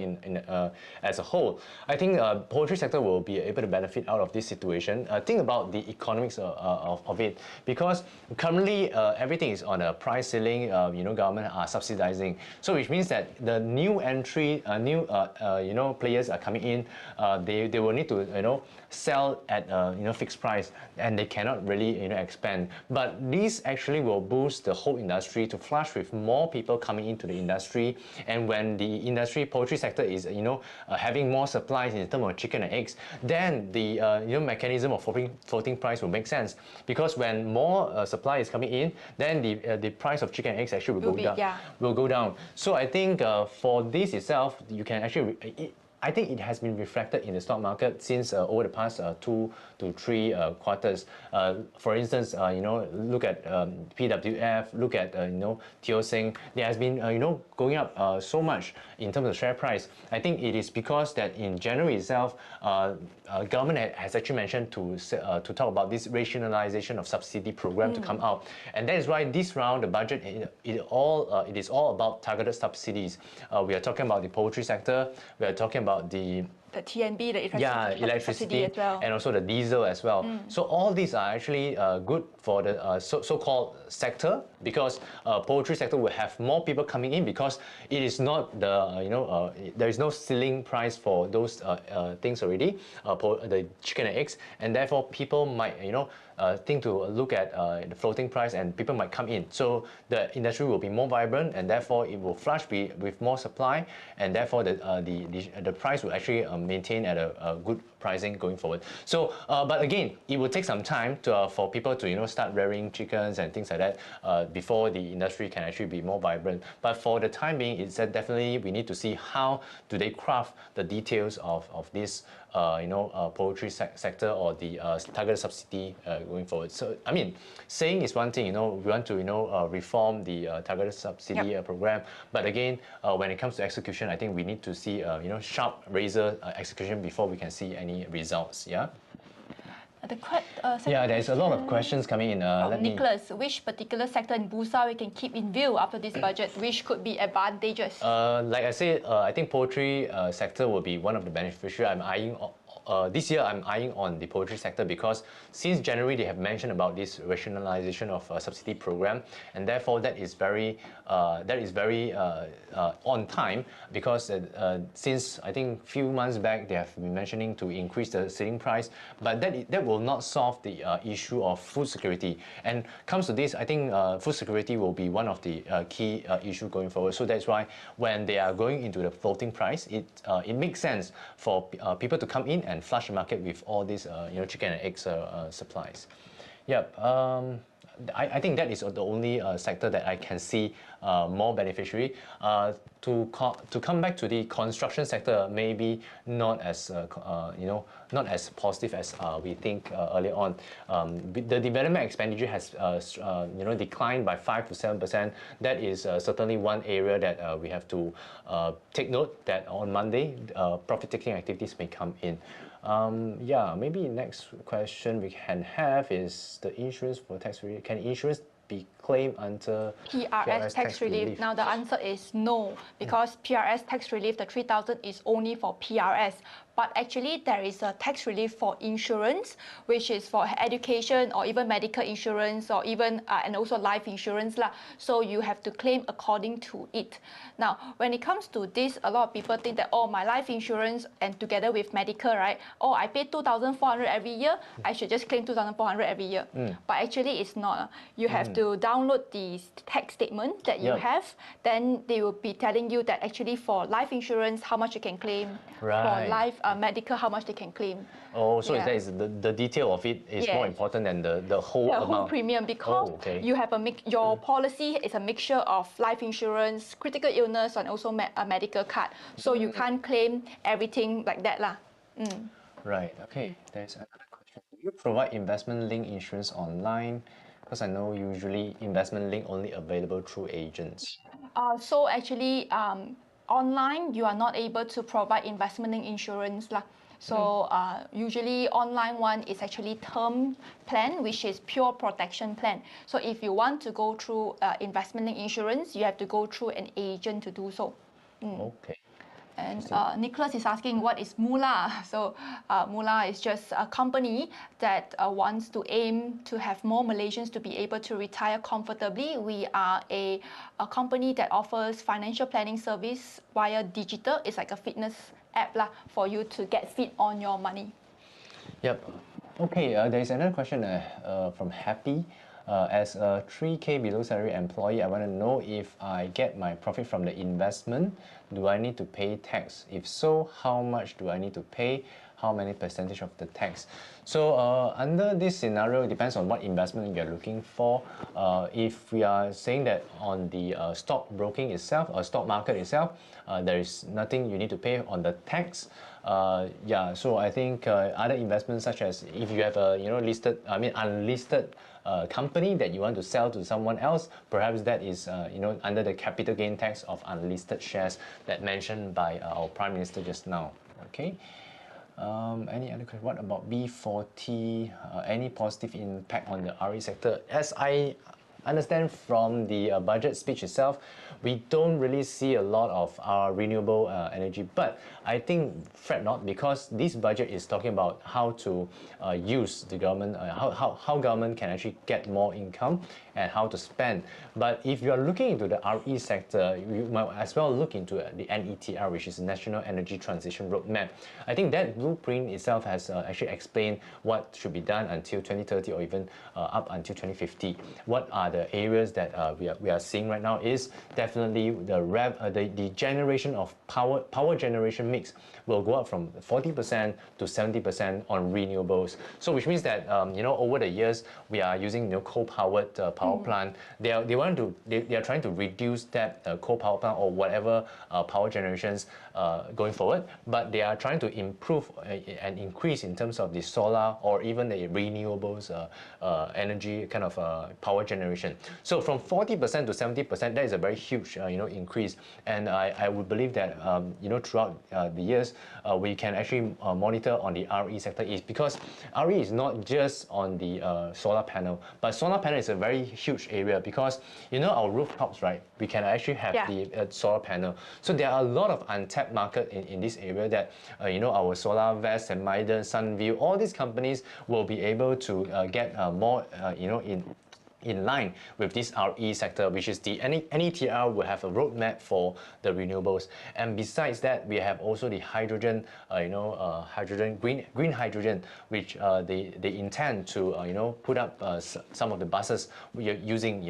as a whole. I think poultry sector will be able to benefit out of this situation. Think about the economics of it, because currently everything is on a price ceiling. Government are subsidizing, so which means that the new entry, players are coming in. They will need to sell at fixed price, and they cannot really expand. But this actually will boost the whole industry to flush with more people coming into the industry. And when the industry poultry sector is having more supplies in terms of chicken and eggs, then the mechanism of floating price will make sense, because when more supply is coming in, then the price of chicken and eggs actually will go down. So I think for this itself, you can actually I think it has been reflected in the stock market since over the past 2 to 3 quarters. For instance, look at PWF, look at Teo Seng. There has been going up so much in terms of share price. I think it is because that in January itself, government has actually mentioned to talk about this rationalization of subsidy program to come out, and that is why this round the budget it is all about targeted subsidies. We are talking about the poultry sector. We are talking about the TNB, the electricity as well, and also the diesel as well. So all these are actually good for the so-called sector, because poultry sector will have more people coming in, because it is not the there is no ceiling price for those things already, the chicken and eggs, and therefore people might think to look at the floating price, and people might come in. So the industry will be more vibrant, and therefore it will flush with more supply, and therefore the price will actually maintain at a good pricing going forward. So, but again, it will take some time for people to start rearing chickens and things like that before the industry can actually be more vibrant. But for the time being, it's definitely we need to see how do they craft the details of this poultry sector or the targeted subsidy going forward. So I mean, saying is one thing. We want to reform the targeted subsidy program, but again, when it comes to execution, I think we need to see sharp razor execution before we can see any results. Yeah. There's a lot of questions coming in. Nicholas, which particular sector in Bursa we can keep in view after this budget, which could be advantageous? Like I said, I think poultry sector will be one of the beneficiaries. I'm eyeing this year I'm eyeing on the poultry sector, because since January they have mentioned about this rationalization of subsidy program, and therefore that is very on time, because since I think few months back they have been mentioning to increase the selling price, but that will not solve the issue of food security. And comes to this, I think food security will be one of the key issue going forward. So that's why when they are going into the floating price, it makes sense for people to come in and flush the market with all these chicken and eggs supplies. Yep. I think that is the only sector that I can see more beneficiary. To come back to the construction sector, maybe not as not as positive as we think earlier on. The development expenditure has declined by 5 to 7%. That is certainly one area that we have to take note that on Monday profit-taking activities may come in. Maybe next question we can have is the insurance for tax relief. Can insurance be claimed under PRS tax relief? Now the answer is no, because PRS tax relief, the 3,000 is only for PRS. But actually there is a tax relief for insurance, which is for education or even medical insurance, or even and also life insurance lah. So you have to claim according to it. Now when it comes to this, a lot of people think that, oh, my life insurance and together with medical, right? Oh, I pay 2,400 every year, I should just claim 2,400 every year. But actually it's not. You have to download the tax statement that you have, then they will be telling you that actually for life insurance how much you can claim, for life medical how much they can claim. Oh, so that is the detail of it is more important than the whole amount. Whole premium, because you have your policy is a mixture of life insurance, critical illness, and also a medical card. So you can't claim everything like that lah. Right. Okay. There's another question. you provide investment-linked insurance online? Because I know usually investment-linked only available through agents. So actually, online you are not able to provide investment-linked insurance lah. So usually online one is actually term plan, which is pure protection plan. So if you want to go through investment-linked insurance, you have to go through an agent to do so. Okay. And Nicholas is asking, what is Mula? So Mula is just a company that wants to aim to have more Malaysians to be able to retire comfortably. We are a company that offers financial planning service via digital. It's like a fitness app lah, for you to get fit on your money. Yep. Okay, there is another question from Happy. As a 3K below salary employee, I want to know if I get my profit from the investment, do I need to pay tax? If so, how much do I need to pay? How many percentage of the tax? So under this scenario, it depends on what investment you're looking for. If we are saying that on the stock broking itself or stock market itself, there is nothing you need to pay on the tax. Yeah, so I think other investments such as if you have a unlisted company that you want to sell to someone else, perhaps that is under the capital gain tax of unlisted shares that mentioned by our Prime Minister just now. Okay. Any other question? What about B40? Any positive impact on the RE sector? As I understand from the budget speech itself, we don't really see a lot of our renewable energy, but I think fret not, because this budget is talking about how to use the government, how government can actually get more income and how to spend. But if you are looking into the RE sector, you might as well look into the NETR, which is National Energy Transition Roadmap. I think that blueprint itself has actually explained what should be done until 2030 or even up until 2050. What are the areas that we are seeing right now is definitely the generation of power generation mix will go up from 40% to 70% on renewables. So which means that over the years we are using coal-powered power plant. They are trying to reduce that coal power plant or whatever power generations going forward, but they are trying to improve and increase in terms of the solar or even the renewables energy kind of power generation. So from 40% to 70%, that is a very huge increase, and I would believe that throughout the years we can actually monitor on the RE sector, is because RE is not just on the solar panel, but solar panel is a very huge area, because our rooftops, right, we can actually have the solar panel. So there are a lot of untapped market in this area that our SolarVest, St. Mida, Sunview, all these companies will be able to get more in line with this RE sector, which is the NETR will have a roadmap for the renewables. And besides that, we have also the hydrogen, green hydrogen, which they intend to put up some of the buses using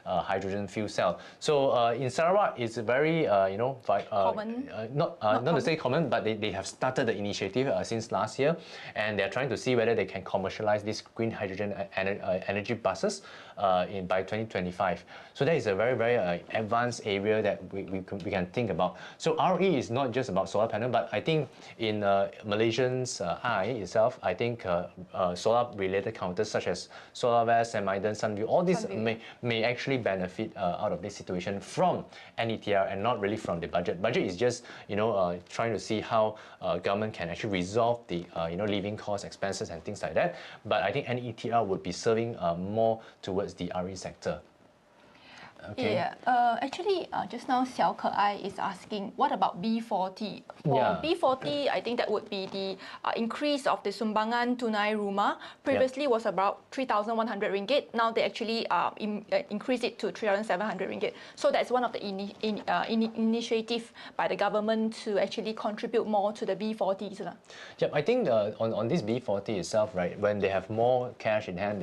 hydrogen fuel cell. So in Sarawak, it's very common. Not to say common, but they have started the initiative since last year, and they're trying to see whether they can commercialize these green hydrogen energy buses by 2025. So that is a very, very advanced area that we can think about. So RE is not just about solar panel, but I think in Malaysians' eye itself, I think solar-related counters such as SolarVest, St. Mida, Sunview, all these may actually benefit out of this situation from NETR and not really from the budget. Budget is just trying to see how government can actually resolve the living costs, expenses, and things like that. But I think NETR would be serving more towards the RE sector. Okay. Yeah, actually, just now Xiao Ke-ai is asking, what about B40? For B40, I think that would be the increase of the Sumbangan Tunai Rumah. Previously was about 3,100 ringgit. Now they actually increased it to 3,700 ringgit. So that's one of the initiative by the government to actually contribute more to the B40s. Yep, I think on this B40 itself, right, when they have more cash in hand,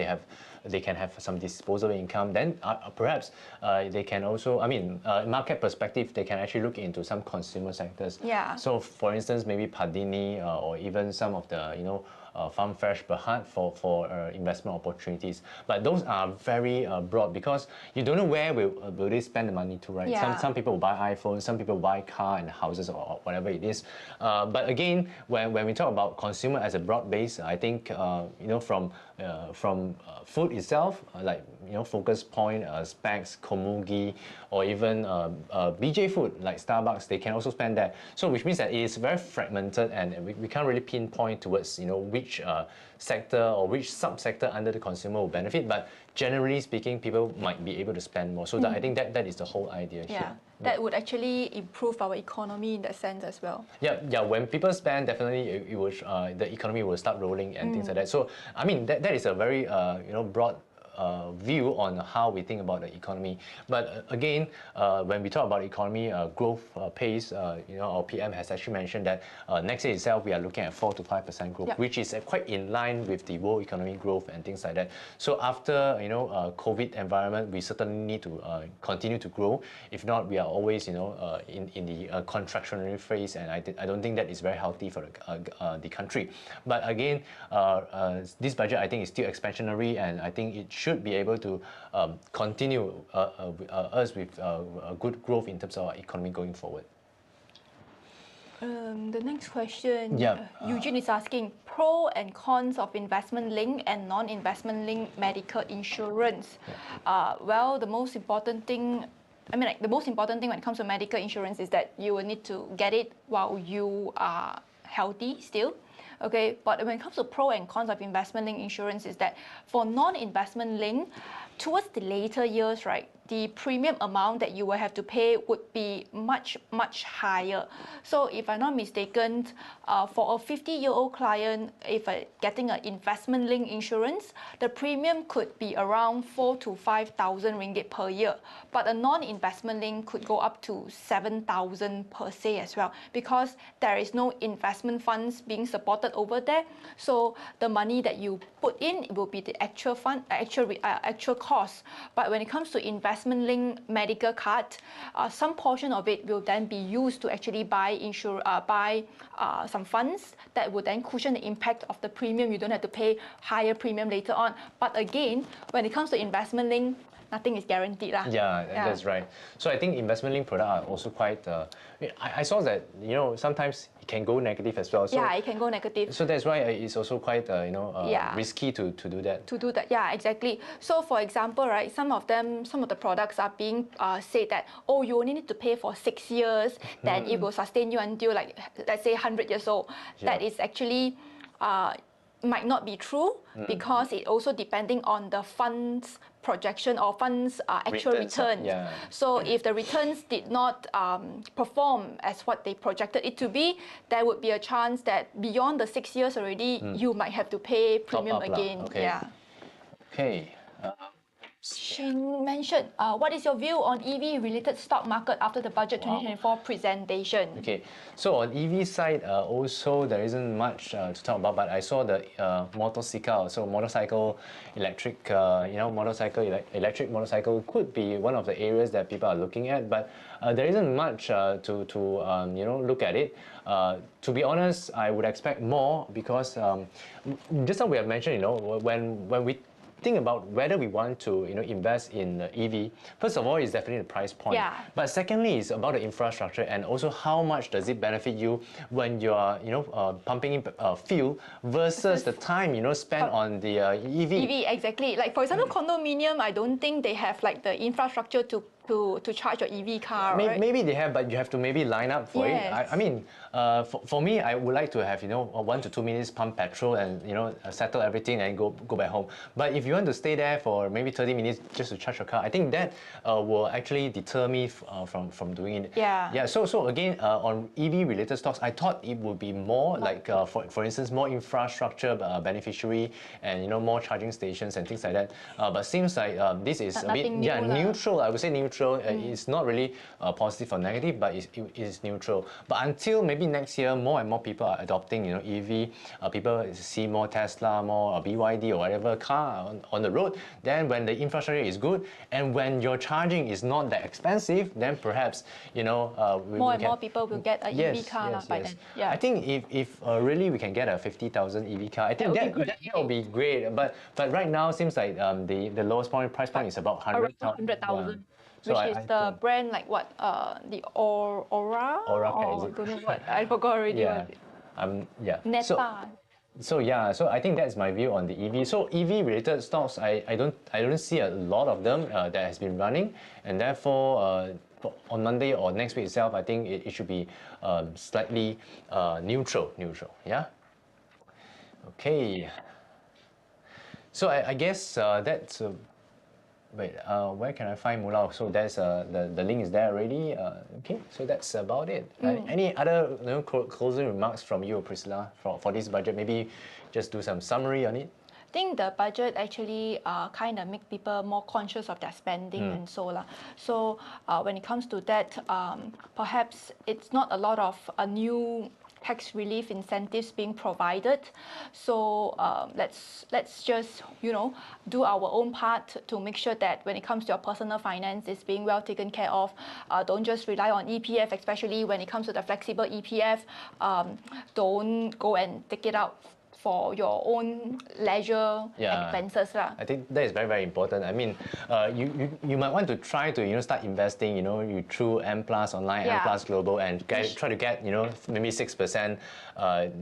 they can have some disposable income, then perhaps they can also, market perspective, they can actually look into some consumer sectors. Yeah. So for instance, maybe Padini or even some of the, Farm Fresh Berhad for investment opportunities. But those are very broad because you don't know where will they spend the money to, right? Yeah. Some people buy iPhones, some people buy car and houses or whatever it is. But again, when we talk about consumer as a broad base, I think from food itself, like Focus Point, Specs, Komugi, or even BJ Food like Starbucks, they can also spend that. So which means that it is very fragmented, and we can't really pinpoint towards which sector or which subsector under the consumer will benefit. But generally speaking, people might be able to spend more. So I think that is the whole idea here. That would actually improve our economy in that sense as well. Yeah. When people spend, definitely it will, the economy will start rolling and things like that. So I mean that is a very broad view on how we think about the economy. But again, when we talk about economy growth pace, our PM has actually mentioned that next year itself we are looking at 4 to 5% growth, which is quite in line with the world economic growth and things like that. So after COVID environment, we certainly need to continue to grow. If not, we are always in the contractionary phase, and I don't think that is very healthy for the country. But again, this budget I think is still expansionary, and I think it should be able to continue us with good growth in terms of our economy going forward. The next question, Eugene is asking pro and cons of investment link and non-investment link medical insurance. Well, the most important thing, the most important thing when it comes to medical insurance is that you will need to get it while you are healthy still. Okay, but when it comes to pro and cons of investment link insurance is that for non-investment link, towards the later years, right, the premium amount that you will have to pay would be much, much higher. So if I'm not mistaken, for a 50-year-old client, if getting an investment link insurance, the premium could be around 4,000 to 5,000 ringgit per year. But a non-investment link could go up to 7,000 per se as well, because there is no investment funds being supported over there. So the money that you put in will be the actual fund, actual cost. But when it comes to investment link medical card, some portion of it will then be used to actually buy some funds that would then cushion the impact of the premium. You don't have to pay higher premium later on. But again, when it comes to investment link, nothing is guaranteed. Yeah, that's right. So I think investment link products are also quite, I saw that, sometimes it can go negative as well. So, it can go negative. So that's why it's also quite, risky to do that. To do that, yeah, exactly. So for example, right, some of the products are being said that, oh, you only need to pay for 6 years, then it will sustain you until like, let's say 100 years old. That is actually, might not be true because it also depending on the fund's projection or funds actual returns. So if the returns did not perform as what they projected it to be, there would be a chance that beyond the 6 years already, you might have to pay premium again. Okay. Shin mentioned, what is your view on EV-related stock market after the budget 2024 presentation? Okay, so on EV side, also there isn't much to talk about, but I saw the motorcycle, electric, electric motorcycle could be one of the areas that people are looking at, but there isn't much to look at it. To be honest, I would expect more because just like we have mentioned, when we think about whether we want to invest in EV, first of all, it's definitely the price point. But secondly, it's about the infrastructure and also how much does it benefit you when you are pumping in fuel versus the time spent on the EV. Exactly. Like for example, condominium, I don't think they have like the infrastructure to charge your EV car, right? Maybe they have, but you have to maybe line up for it. I mean, for me, I would like to have 1 to 2 minutes pump petrol and settle everything and go back home. But if you want to stay there for maybe 30 minutes just to charge your car, I think that will actually deter me from doing it. So again, on EV related stocks, I thought it would be more like for instance more infrastructure beneficiary and more charging stations and things like that. But seems like this is a bit neutral. I would say neutral. neutral. It's not really positive or negative, but it's neutral. But until maybe next year, more and more people are adopting, you know, EV. People see more Tesla, more BYD or whatever car on the road. Then when the infrastructure is good, and when your charging is not that expensive, then perhaps, you know, more people will get an EV car by then. Yeah. I think if really we can get a 50,000 EV car, I think that will be great. But right now seems like the lowest price point is about 100,000. Which is the brand like what? The Aura? Aura, don't know what. I forgot already. Yeah. Yeah. Neta. So I think that's my view on the EV. So EV related stocks, I don't see a lot of them that has been running, and therefore on Monday or next week itself, I think it should be slightly neutral. Yeah. Okay. So I guess that's. Wait, where can I find Moolah? So there's the link is there already. Okay, so that's about it. Any other closing remarks from you, Priscilla, for this budget? Maybe just do some summary on it. I think the budget actually kind of make people more conscious of their spending and so on. So when it comes to that, perhaps it's not a lot of new tax relief incentives being provided. So let's just, you know, do our own part to make sure that when it comes to your personal finance, it's being well taken care of. Don't just rely on EPF, especially when it comes to the flexible EPF. Don't go and take it out for your own leisure expenses. I think that is very, very important. I mean, you might want to try to, you know, start investing, you know, through M Plus Online, M Plus Global, and try to get, you know, maybe 6%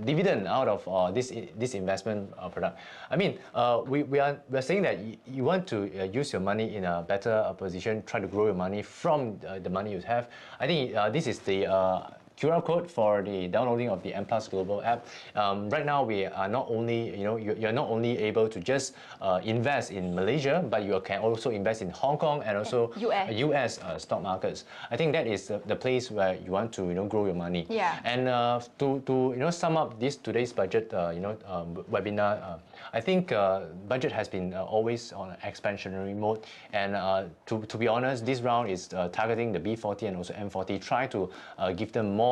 dividend out of this investment product. I mean, we're saying that you want to use your money in a better position, try to grow your money from the money you have. I think this is the QR code for the downloading of the M Plus Global app. Right now, we are not only, you know, you're not only able to just invest in Malaysia, but you can also invest in Hong Kong and also US stock markets. I think that is the place where you want to, you know, grow your money. Yeah. And to you know, sum up today's budget, you know, webinar. I think budget has been always on an expansionary mode, and to be honest, this round is targeting the B40 and also M40. Try to give them more,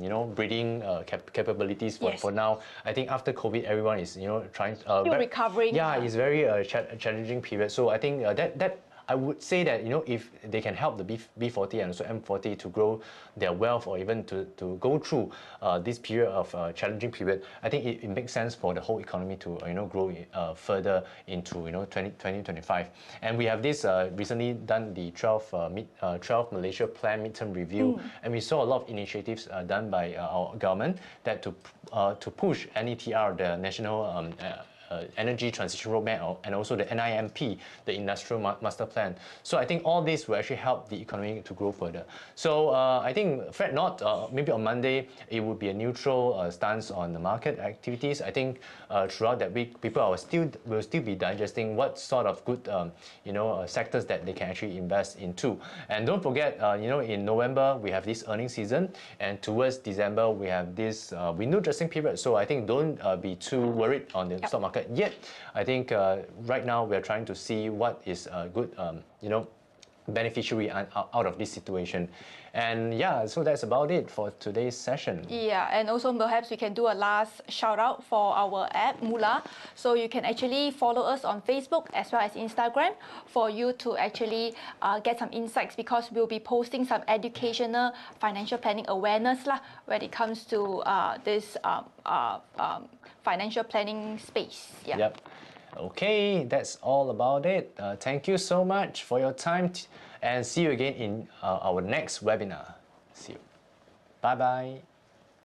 you know, breeding capabilities for now. I think after COVID, everyone is, you know, trying still recovering. Yeah, it's very challenging period. So I think that I would say that, you know, if they can help the B40 and also M40 to grow their wealth, or even to go through this period of challenging period, I think it makes sense for the whole economy to, you know, grow further into, you know, 2025. And we have this recently done the 12 Malaysia Plan midterm review, and we saw a lot of initiatives done by our government that to push NETR, the National Energy Transition Roadmap, and also the NIMP, the Industrial Master Plan. So I think all this will actually help the economy to grow further. So I think, fret not, maybe on Monday, it would be a neutral stance on the market activities. I think throughout that week, people will still be digesting what sort of good, you know, sectors that they can actually invest into. And don't forget, you know, in November, we have this earnings season, and towards December, we have this window dressing period. So I think don't be too worried on the stock market yet. I think right now we're trying to see what is a good, you know, beneficiary out of this situation. And yeah, so that's about it for today's session. Yeah, and also perhaps we can do a last shout out for our app, Moolah. So you can actually follow us on Facebook as well as Instagram for you to actually get some insights, because we'll be posting some educational financial planning awareness when it comes to this financial planning space. Yeah. Yep. Okay, that's all about it. Thank you so much for your time, and see you again in our next webinar. See you. Bye-bye.